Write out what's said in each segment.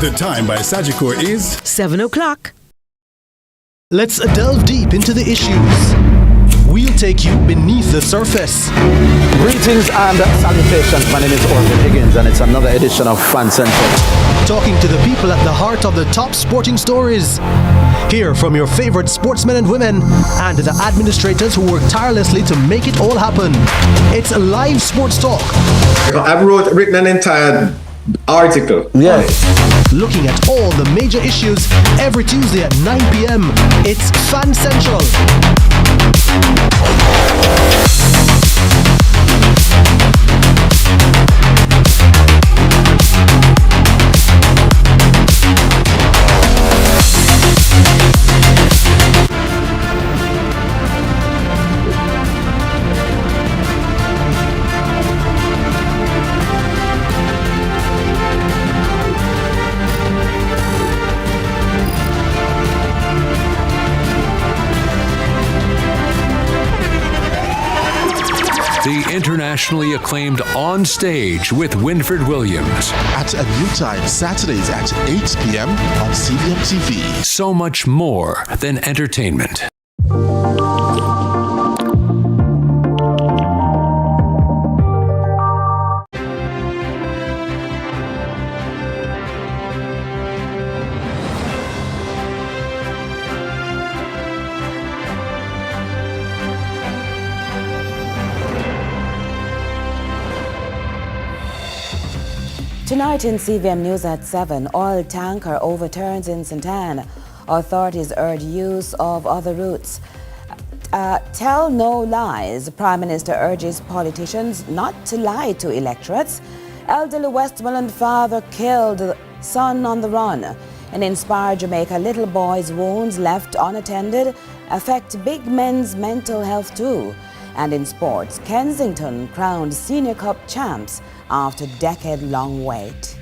The time by Sagicor is 7 o'clock. Let's delve deep into the issues. We'll take you beneath the surface. Greetings and salutations. My name is Orville Higgins and it's another edition of Fan Central. Talking to the people at the heart of the top sporting stories. Hear from your favorite sportsmen and women and the administrators who work tirelessly to make it all happen. It's live sports talk. I've written an entire article. Yeah. Looking at all the major issues every Tuesday at 9 p.m. It's Fan Central. The internationally acclaimed On Stage with Winfred Williams. At a new time, Saturdays at 8 p.m. on CVM TV. So much more than entertainment. Tonight in CVM News at 7, oil tanker overturns in St. Anne. Authorities urge use of other routes. Tell no lies. Prime Minister urges politicians not to lie to electorates. Elderly Westmoreland father killed, son on the run. And Inspire Jamaica, little boys' wounds left unattended affect big men's mental health too. And in sports, Kensington crowned Senior Cup champs after decade-long wait.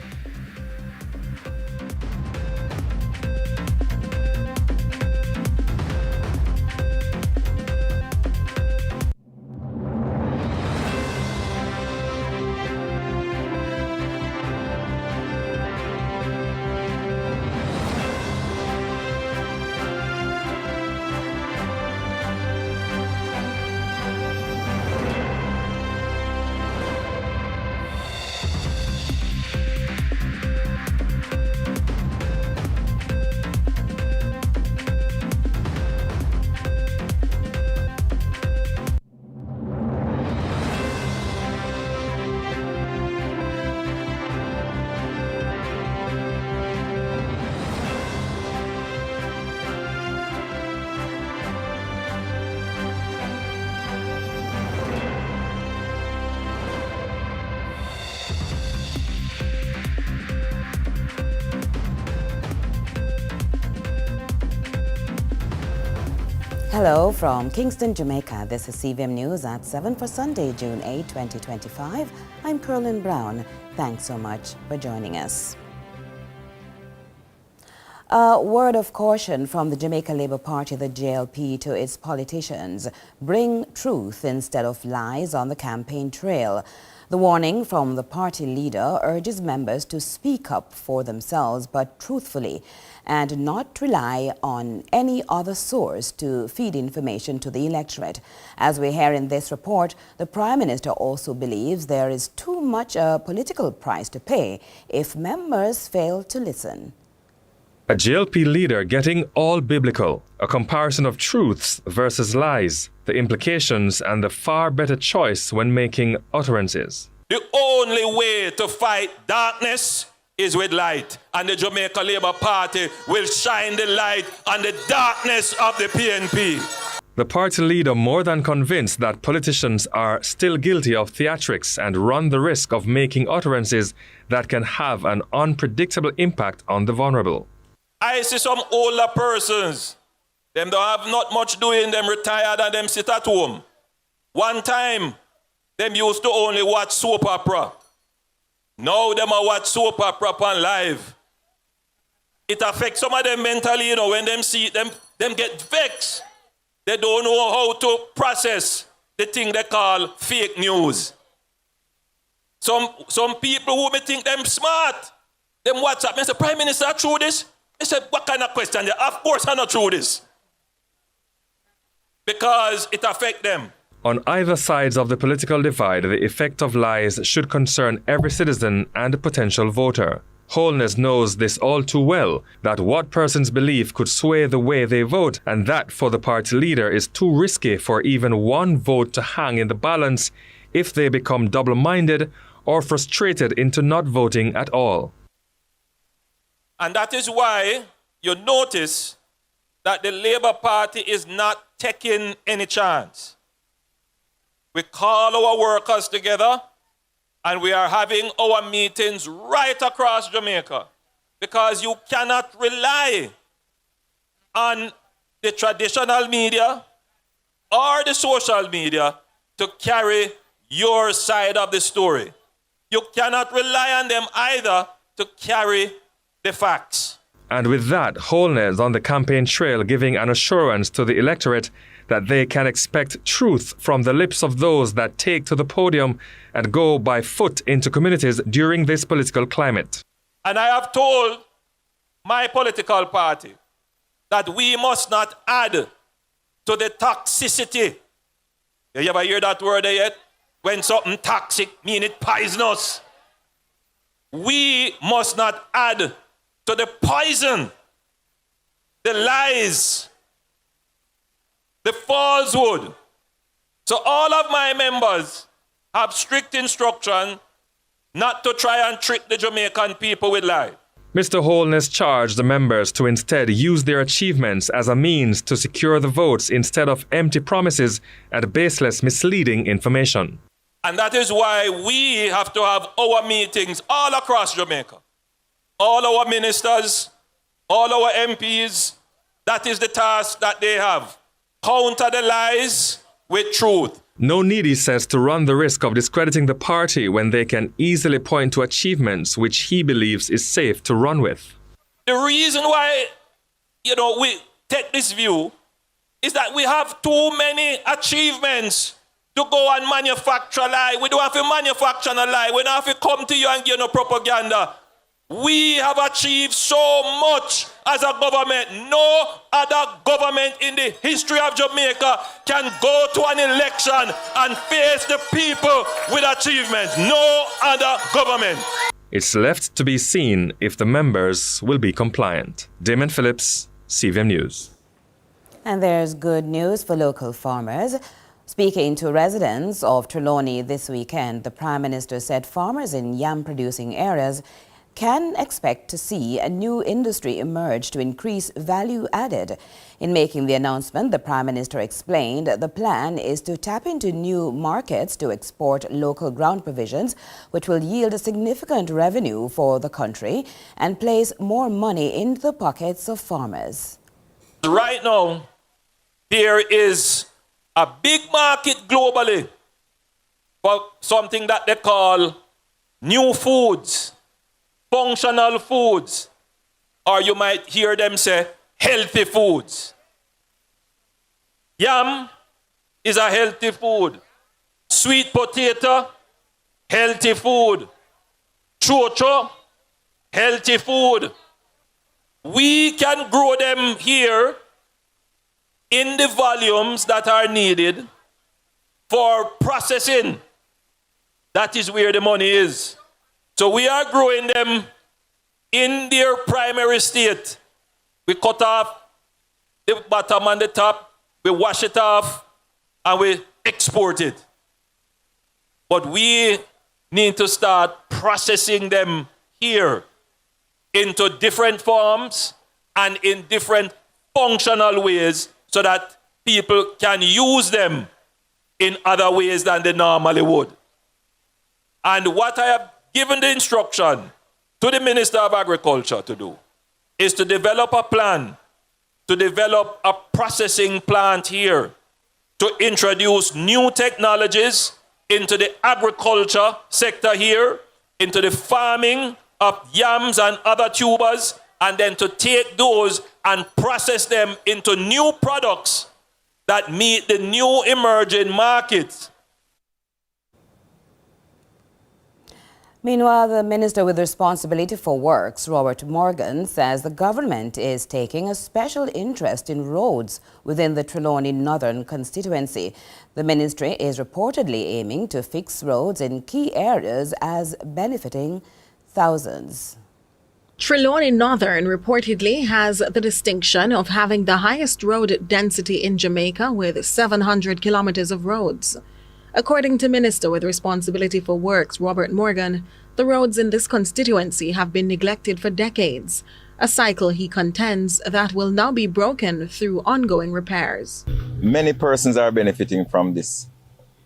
Hello from Kingston, Jamaica. This is CVM News at 7 for Sunday, June 8, 2025. I'm Curlin Brown. Thanks so much for joining us. A word of caution from the Jamaica Labour Party, the JLP, to its politicians. Bring truth instead of lies on the campaign trail. The warning from the party leader urges members to speak up for themselves, but truthfully, and not rely on any other source to feed information to the electorate. As we hear in this report, the Prime Minister also believes there is too much a political price to pay if members fail to listen. A JLP leader getting all biblical, a comparison of truths versus lies, the implications and the far better choice when making utterances. The only way to fight darkness is with light, and the Jamaica Labour Party will shine the light on the darkness of the PNP. The party leader more than convinced that politicians are still guilty of theatrics and run the risk of making utterances that can have an unpredictable impact on the vulnerable. I see some older persons, them don't have not much doing, them retired and them sit at home. One time, them used to only watch soap opera. Now them a watch soap opera on live. It affects some of them mentally, when them see it, them get vexed. They don't know how to process the thing they call fake news. Some people who may think them smart, them WhatsApp me and say, Prime Minister, true this? I said, what kind of question? Of course I'm not true this. Because it affects them. On either sides of the political divide, the effect of lies should concern every citizen and potential voter. Holness knows this all too well, that what persons believe could sway the way they vote, and that for the party leader is too risky for even one vote to hang in the balance if they become double-minded or frustrated into not voting at all. And that is why you notice that the Labour Party is not taking any chance. We call our workers together and we are having our meetings right across Jamaica because you cannot rely on the traditional media or the social media to carry your side of the story. You cannot rely on them either to carry the facts. And with that, Holness on the campaign trail giving an assurance to the electorate that they can expect truth from the lips of those that take to the podium and go by foot into communities during this political climate. And I have told my political party that we must not add to the toxicity. You ever hear that word yet? When something toxic means it poisonous. We must not add to the poison, the lies, the falsehood. So all of my members have strict instruction not to try and trick the Jamaican people with lies. Mr. Holness charged the members to instead use their achievements as a means to secure the votes instead of empty promises and baseless misleading information. And that is why we have to have our meetings all across Jamaica. All our ministers, all our MPs, that is the task that they have. Counter the lies with truth. No need, he says, to run the risk of discrediting the party when they can easily point to achievements which he believes is safe to run with. The reason why, we take this view is that we have too many achievements to go and manufacture a lie. We don't have to manufacture a lie. We don't have to come to you and give no propaganda. We have achieved so much as a government. No other government in the history of Jamaica can go to an election and face the people with achievements. No other government. It's left to be seen if the members will be compliant. Damon Phillips, CVM News. And there's good news for local farmers. Speaking to residents of Trelawney this weekend, the Prime Minister said farmers in yam-producing areas can expect to see a new industry emerge to increase value added. In making the announcement, the Prime Minister explained the plan is to tap into new markets to export local ground provisions, which will yield a significant revenue for the country and place more money into the pockets of farmers. Right now, there is a big market globally for something that they call new foods, functional foods, or you might hear them say healthy foods. Yam is a healthy food. Sweet potato, healthy food. Chocho, healthy food. We can grow them here in the volumes that are needed for processing. That is where the money is. So we are growing them in their primary state. We cut off the bottom and the top, we wash it off, and we export it. But we need to start processing them here into different forms and in different functional ways so that people can use them in other ways than they normally would. And what I have given the instruction to the Minister of Agriculture to do is to develop a plan, to develop a processing plant here, to introduce new technologies into the agriculture sector here, into the farming of yams and other tubers, and then to take those and process them into new products that meet the new emerging markets. Meanwhile, the Minister with responsibility for works, Robert Morgan, says the government is taking a special interest in roads within the Trelawney Northern constituency. The ministry is reportedly aiming to fix roads in key areas as benefiting thousands. Trelawney Northern reportedly has the distinction of having the highest road density in Jamaica with 700 kilometers of roads. According to Minister with responsibility for works, Robert Morgan, the roads in this constituency have been neglected for decades, a cycle he contends that will now be broken through ongoing repairs. Many persons are benefiting from this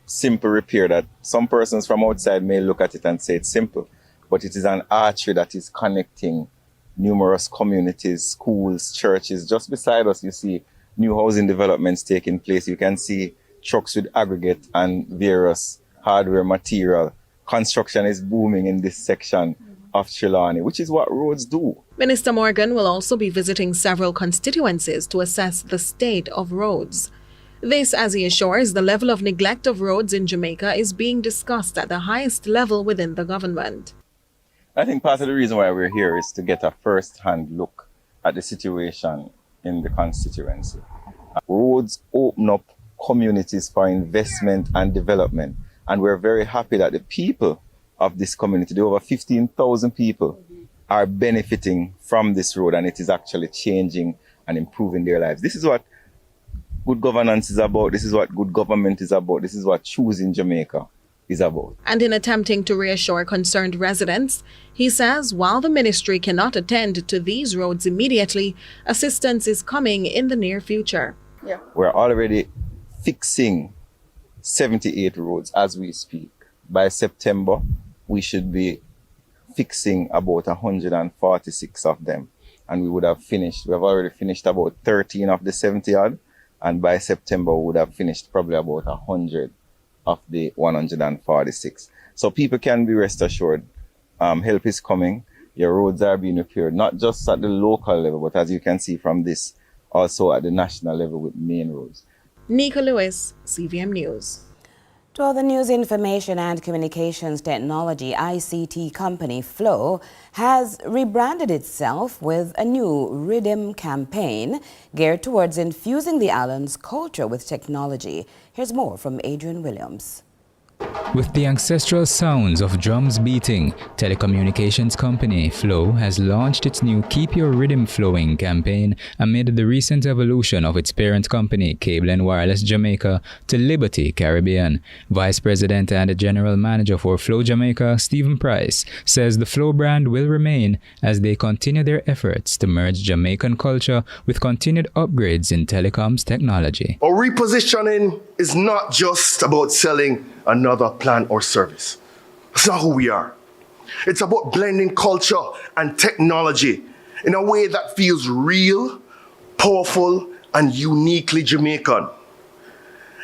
simple repair that some persons from outside may look at it and say it's simple, but it is an artery that is connecting numerous communities, schools, churches. Just beside us, you see new housing developments taking place. You can see trucks with aggregate and various hardware material. Construction is booming in this section of Trelawney, which is what roads do. Minister Morgan will also be visiting several constituencies to assess the state of roads. This, as he assures, the level of neglect of roads in Jamaica is being discussed at the highest level within the government. I think part of the reason why we're here is to get a first-hand look at the situation in the constituency. Roads open up communities for investment and development. And we're very happy that the people of this community, the over 15,000 people, are benefiting from this road, and it is actually changing and improving their lives. This is what good governance is about. This is what good government is about. This is what choosing Jamaica is about. And in attempting to reassure concerned residents, he says while the ministry cannot attend to these roads immediately, assistance is coming in the near future. We're already fixing 78 roads as we speak. By September, we should be fixing about 146 of them. And we would have finished, we have already finished about 13 of the 70 odd. And by September, we would have finished probably about 100 of the 146. So people can be rest assured, help is coming. Your roads are being repaired, not just at the local level, but as you can see from this, also at the national level with main roads. Nika Lewis, CVM News. To all the news, information and communications technology ICT company Flow has rebranded itself with a new rhythm campaign geared towards infusing the island's culture with technology. Here's more from Adrian Williams. With the ancestral sounds of drums beating, telecommunications company Flow has launched its new Keep Your Rhythm Flowing campaign amid the recent evolution of its parent company Cable and Wireless Jamaica to Liberty Caribbean. Vice President and General Manager for Flow Jamaica, Stephen Price, says the Flow brand will remain as they continue their efforts to merge Jamaican culture with continued upgrades in telecoms technology. Our repositioning is not just about selling another plan or service. That's not who we are. It's about blending culture and technology in a way that feels real, powerful, and uniquely Jamaican.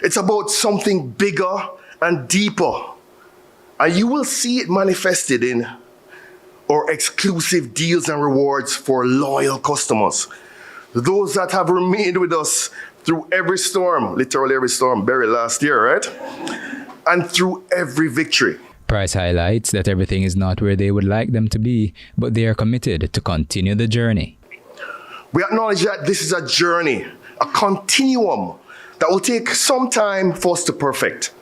It's about something bigger and deeper. And you will see it manifested in our exclusive deals and rewards for loyal customers. Those that have remained with us through every storm, literally every storm buried last year, right? And through every victory. Price highlights that everything is not where they would like them to be, but they are committed to continue the journey. We acknowledge that this is a journey, a continuum that will take some time for us to perfect.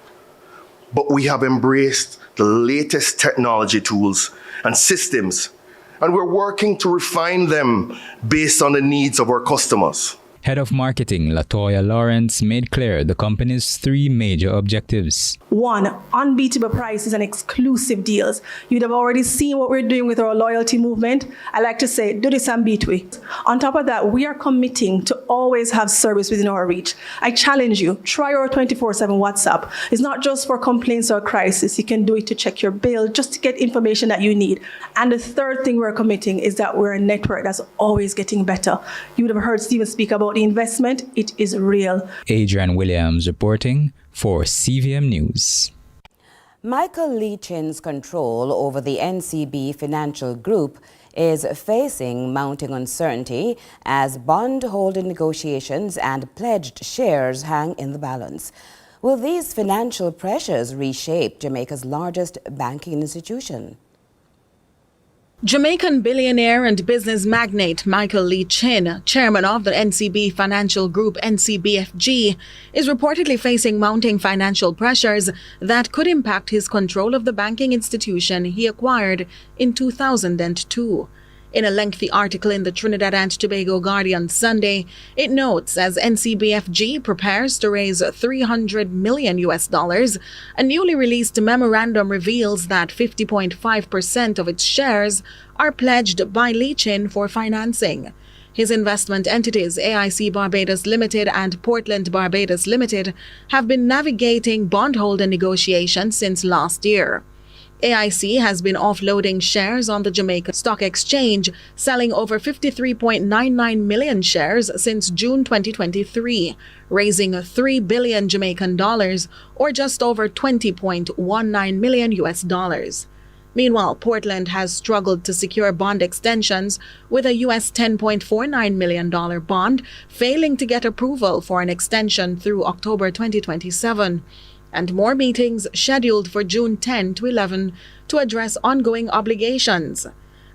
But we have embraced the latest technology tools and systems, and we're working to refine them based on the needs of our customers. Head of Marketing Latoya Lawrence made clear the company's three major objectives. One, unbeatable prices and exclusive deals. You'd have already seen what we're doing with our loyalty movement. I like to say, do this and beat we. On top of that, we are committing to always have service within our reach. I challenge you, try our 24/7 WhatsApp. It's not just for complaints or crisis. You can do it to check your bill, just to get information that you need. And the third thing we're committing is that we're a network that's always getting better. You would have heard Stephen speak about the investment. It is real. Adrian Williams reporting for CVM News. Michael Leachin's control over the NCB Financial Group is facing mounting uncertainty as bond-holding negotiations and pledged shares hang in the balance. Will these financial pressures reshape Jamaica's largest banking institution? Jamaican billionaire and business magnate Michael Lee Chin, chairman of the NCB Financial Group NCBFG, is reportedly facing mounting financial pressures that could impact his control of the banking institution he acquired in 2002. In a lengthy article in the Trinidad and Tobago Guardian Sunday, it notes as NCBFG prepares to raise $300 million, a newly released memorandum reveals that 50.5% of its shares are pledged by Lee Chin for financing. His investment entities, AIC Barbados Limited and Portland Barbados Limited, have been navigating bondholder negotiations since last year. AIC has been offloading shares on the Jamaica Stock Exchange, selling over 53.99 million shares since June 2023, raising $3 billion Jamaican dollars, or just over $20.19 million. Meanwhile, Portland has struggled to secure bond extensions, with a US $10.49 million bond failing to get approval for an extension through October 2027. And more meetings scheduled for June 10 to 11 to address ongoing obligations.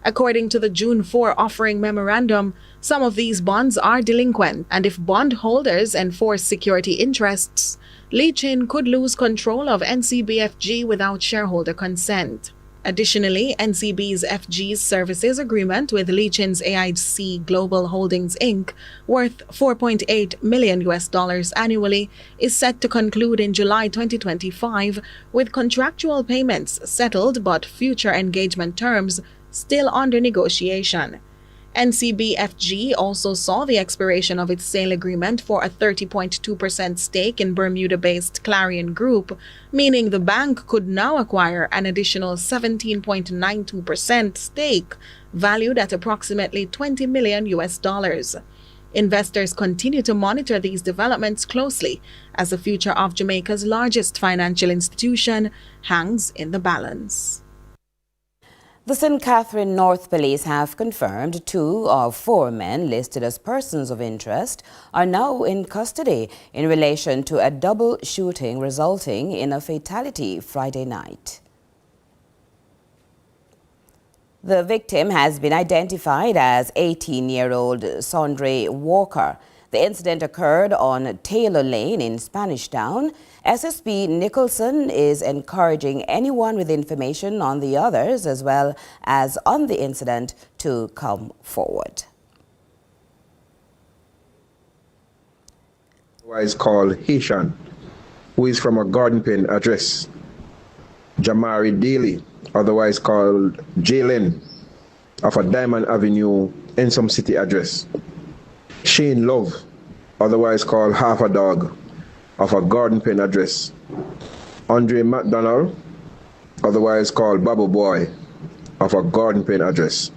According to the June 4 offering memorandum, some of these bonds are delinquent, and if bondholders enforce security interests, Lee Chin could lose control of NCBFG without shareholder consent. Additionally, NCB's FG's services agreement with Lee Chin's AIC Global Holdings Inc., worth $4.8 million annually, is set to conclude in July 2025, with contractual payments settled but future engagement terms still under negotiation. NCBFG also saw the expiration of its sale agreement for a 30.2% stake in Bermuda-based Clarion Group, meaning the bank could now acquire an additional 17.92% stake, valued at approximately $20 million. Investors continue to monitor these developments closely as the future of Jamaica's largest financial institution hangs in the balance. The St. Catherine North Police have confirmed 2 of 4 men listed as persons of interest are now in custody in relation to a double shooting resulting in a fatality Friday night. The victim has been identified as 18-year-old Sondre Walker. The incident occurred on Taylor Lane in Spanish Town. SSP Nicholson is encouraging anyone with information on the others as well as on the incident to come forward. Otherwise called Haitian, who is from a Garden Pen address. Jamari Daly, otherwise called Jalen, of a Diamond Avenue, Ensom City address. Shane Love, otherwise called Half a Dog, of a Garden Pen address. Andre McDonald, otherwise called Babu Boy, of a Garden Pen address.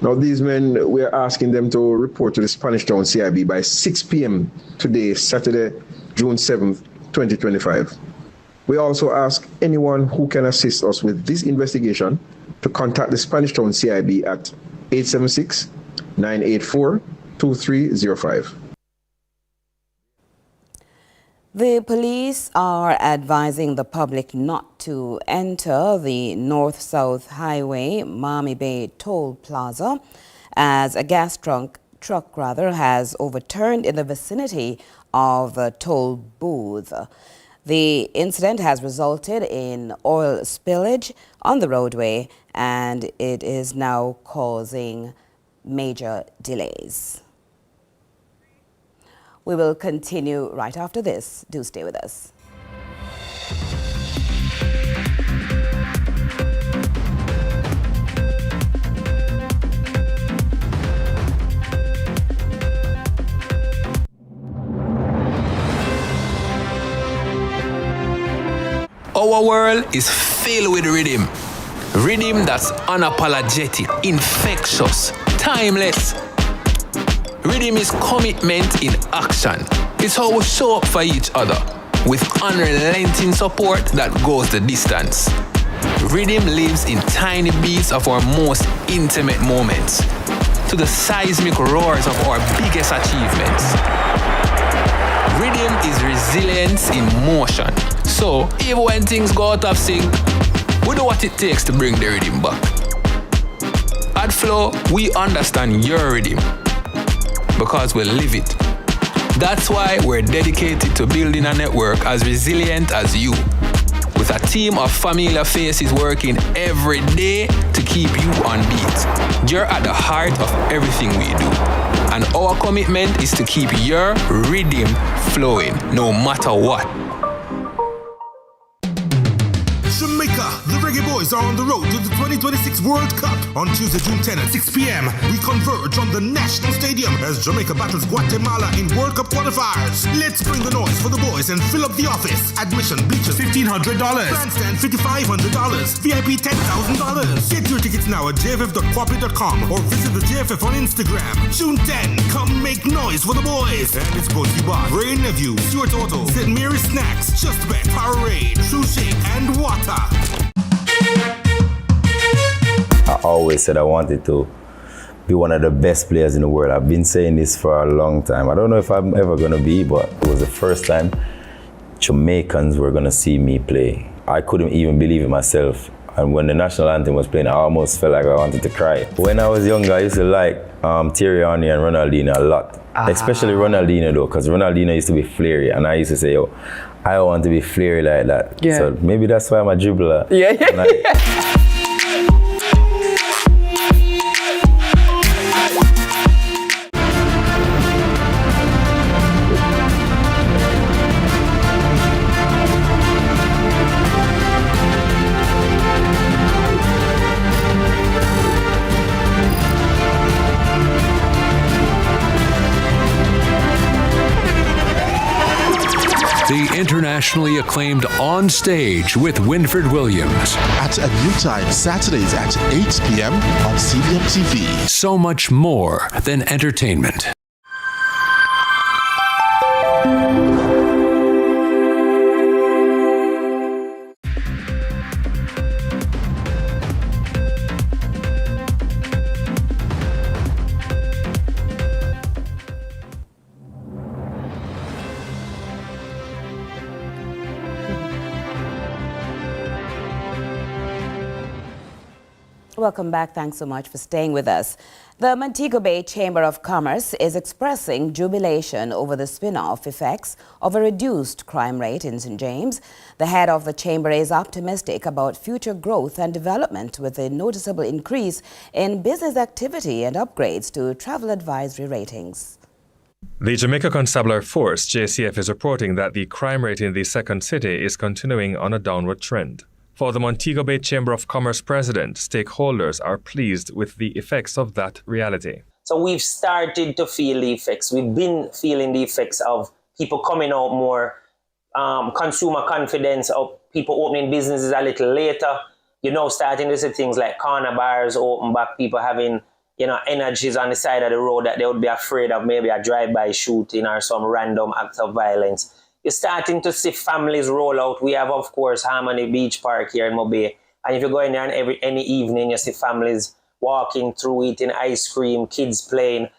Now these men, we are asking them to report to the Spanish Town CIB by 6 p.m. today, Saturday, June 7th, 2025. We also ask anyone who can assist us with this investigation to contact the Spanish Town CIB at 876-984-2305. The police are advising the public not to enter the North-South Highway Miami Bay Toll Plaza as a gas truck has overturned in the vicinity of the toll booth. The incident has resulted in oil spillage on the roadway and it is now causing major delays. We will continue right after this. Do stay with us. Our world is filled with rhythm. Rhythm that's unapologetic, infectious, timeless. Rhythm is commitment in action. It's how we show up for each other with unrelenting support that goes the distance. Rhythm lives in tiny beats of our most intimate moments to the seismic roars of our biggest achievements. Rhythm is resilience in motion. So, even when things go out of sync, we know what it takes to bring the rhythm back. At Flow, we understand your rhythm because we live it. That's why we're dedicated to building a network as resilient as you, with a team of familiar faces working every day to keep you on beat. You're at the heart of everything we do, and our commitment is to keep your rhythm flowing, no matter what. Jamaica, the Reggae Boys are on the road to the 2026 World Cup. On Tuesday, June 10 at 6 p.m., we converge on the National Stadium as Jamaica battles Guatemala in World Cup qualifiers. Let's bring the noise for the boys and fill up the office. Admission, bleachers, $1,500. Grandstand, $5,500. VIP, $10,000. Get your tickets now at jff.corporate.com or visit the JFF on Instagram. June 10, come make noise for the boys. And it's Cozy Bar, Ray Nephew, Stuart Auto, St. Mary's Snacks, Just Bet, Powerade, True Shake, and Water. I always said I wanted to be one of the best players in the world. I've been saying this for a long time. I don't know if I'm ever going to be, but it was the first time Jamaicans were going to see me play. I couldn't even believe it myself. And when the national anthem was playing, I almost felt like I wanted to cry. When I was younger, I used to like Thierry Henry and Ronaldinho a lot. Especially Ronaldinho though, because Ronaldinho used to be flary. And I used to say, yo, I want to be flary like that. Yeah. So maybe that's why I'm a dribbler. Yeah. The internationally acclaimed On Stage with Winfred Williams. At a new time, Saturdays at 8 p.m. on CVM TV. So much more than entertainment. Welcome back. Thanks so much for staying with us. The Montego Bay Chamber of Commerce is expressing jubilation over the spin-off effects of a reduced crime rate in St. James. The head of the chamber is optimistic about future growth and development with a noticeable increase in business activity and upgrades to travel advisory ratings. The Jamaica Constabulary Force, JCF, is reporting that the crime rate in the second city is continuing on a downward trend. For the Montego Bay Chamber of Commerce president, stakeholders are pleased with the effects of that reality. So we've started to feel the effects. We've been feeling the effects of people coming out more, consumer confidence, of people opening businesses a little later. You know, starting to see things like corner bars open back, people having, energies on the side of the road that they would be afraid of maybe a drive-by shooting or some random act of violence. You're starting to see families roll out. We have, of course, Harmony Beach Park here in Mobay. And if you go in there and any evening, you see families walking through, eating ice cream, kids playing.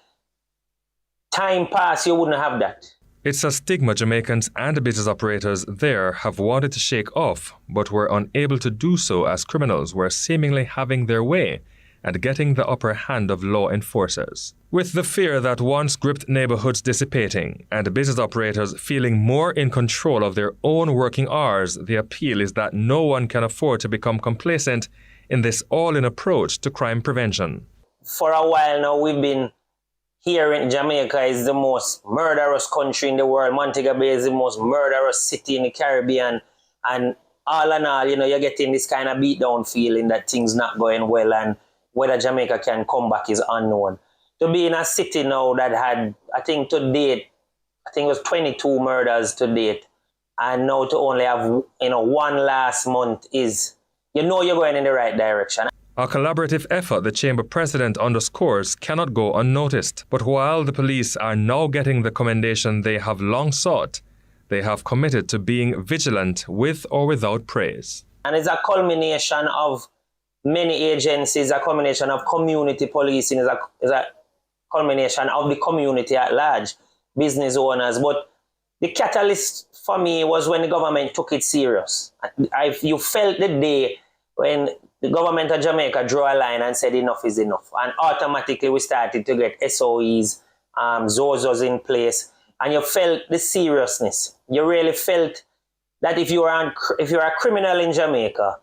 Time pass, you wouldn't have that. It's a stigma Jamaicans and business operators there have wanted to shake off, but were unable to do so as criminals were seemingly having their way and getting the upper hand of law enforcers. With the fear that once gripped neighborhoods dissipating and business operators feeling more in control of their own working hours, the appeal is that no one can afford to become complacent in this all-in approach to crime prevention. For a while now, we've been hearing Jamaica is the most murderous country in the world. Montego Bay is the most murderous city in the Caribbean. And all in all, you're getting this kind of beat-down feeling that things not going well, and whether Jamaica can come back is unknown. To be in a city now that had, I think to date, it was 22 murders to date, and now to only have, one last month is, you're going in the right direction. A collaborative effort, the Chamber President underscores, cannot go unnoticed. But while the police are now getting the commendation they have long sought, they have committed to being vigilant with or without praise. And it's a culmination of many agencies, a culmination of community policing, is a culmination of the community at large, business owners. But the catalyst for me was when the government took it serious. You felt the day when the government of Jamaica drew a line and said enough is enough. And automatically we started to get SOEs, ZOZOs in place. And you felt the seriousness. You really felt that if you're a criminal in Jamaica,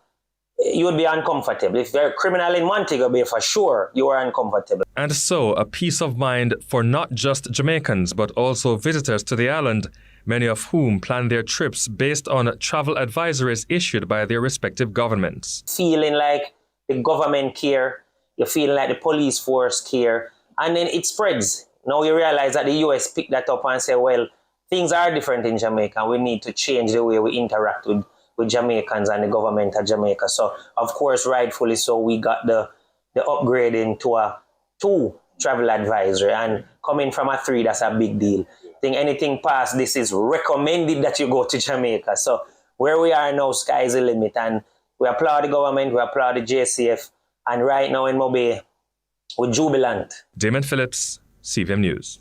you would be uncomfortable. If you're a criminal in Montego Bay, for sure, you are uncomfortable. And so, a peace of mind for not just Jamaicans, but also visitors to the island, many of whom plan their trips based on travel advisories issued by their respective governments. Feeling like the government care, you feel like the police force care, and then it spreads. Now you realize that the US picked that up and say, well, things are different in Jamaica. We need to change the way we interact with Jamaicans and the government of Jamaica. So, of course, rightfully so, we got the upgrading to a 2 travel advisory. And coming from a 3, that's a big deal. I think anything past this is recommended that you go to Jamaica. So, where we are now, sky is the limit. And we applaud the government, we applaud the JCF. And right now in Mobay, we're jubilant. Damon Phillips, CVM News.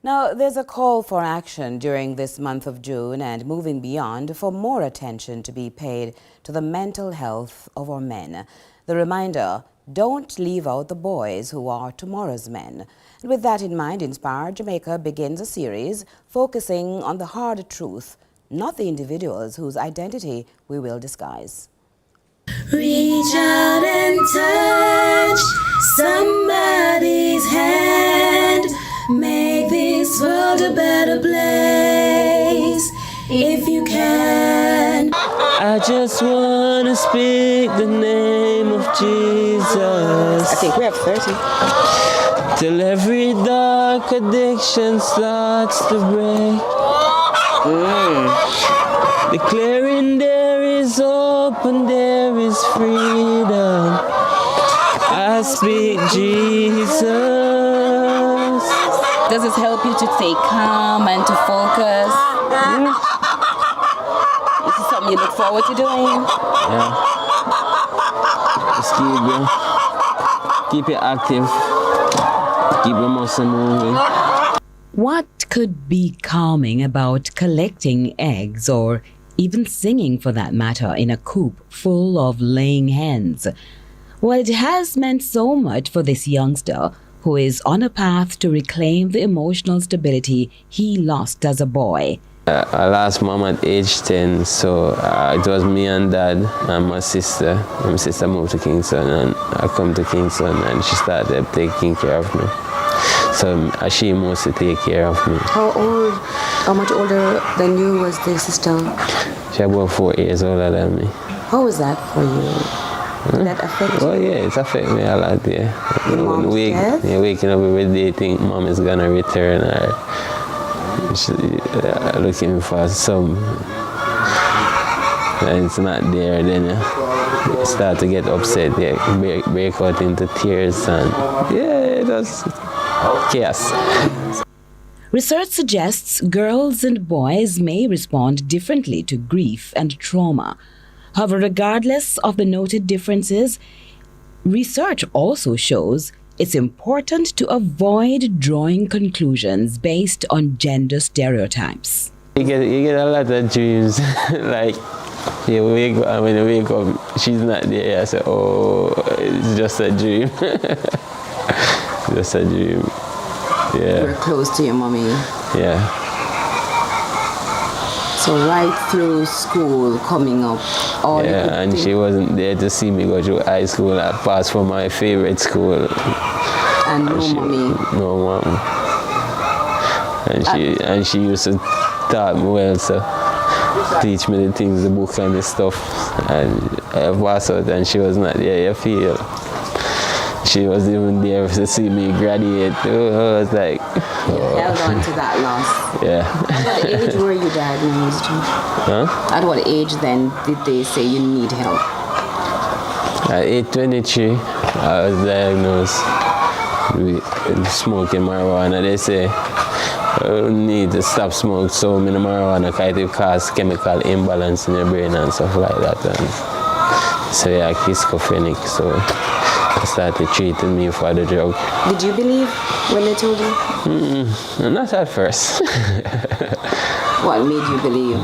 Now, there's a call for action during this month of June and moving beyond for more attention to be paid to the mental health of our men. The reminder, don't leave out the boys who are tomorrow's men. And with that in mind, Inspire Jamaica begins a series focusing on the hard truth, not the individuals whose identity we will disguise. Reach out and touch somebody's hand. Make this world a better place if you can. I just wanna speak the name of Jesus. I think we have 30. Till every dark addiction starts to break. Declaring there is hope and there is freedom. I speak Jesus. Does this help you to stay calm and to focus? Is this something you look forward to doing? Yeah. Just keep it active. Keep your muscle moving. What could be calming about collecting eggs or even singing for that matter in a coop full of laying hens? Well, it has meant so much for this youngster who is on a path to reclaim the emotional stability he lost as a boy. I lost mom at age 10, so it was me and dad and my sister. My sister moved to Kingston and I come to Kingston and she started taking care of me. So she mostly take care of me. How much older than you was the sister? She about 4 years older than me. How was that for you? Did that affect you? Oh yeah, it affected me a lot, yeah. Waking up every day, think mom is gonna return or she, looking for some, and it's not there, then you start to get upset, break out into tears, and yeah, it was chaos. Research suggests girls and boys may respond differently to grief and trauma. However, regardless of the noted differences, research also shows it's important to avoid drawing conclusions based on gender stereotypes. You get a lot of dreams, like you wake up, and when you wake up, she's not there. I say, oh, it's just a dream. Just a dream. Yeah. You were close to your mommy. Yeah. So right through school, coming up, all yeah, and she wasn't there to see me go through high school. I passed for my favorite school. And no mommy. No mom. And she used to taught me well, so teach me the things, the book and the stuff. And I passed out, and she was not there. You feel. She was even there to see me graduate. Oh, I was like, oh. Held on to that loss. Yeah. At what age were you diagnosed? Huh? At what age then did they say you need help? At age 23, I was diagnosed with smoking marijuana. They say I need to stop smoking so many marijuana because it cause chemical imbalance in your brain and stuff like that. And so yeah, schizophrenic. So they started treating me for the drug. Did you believe when they told you? Not at first. What made you believe?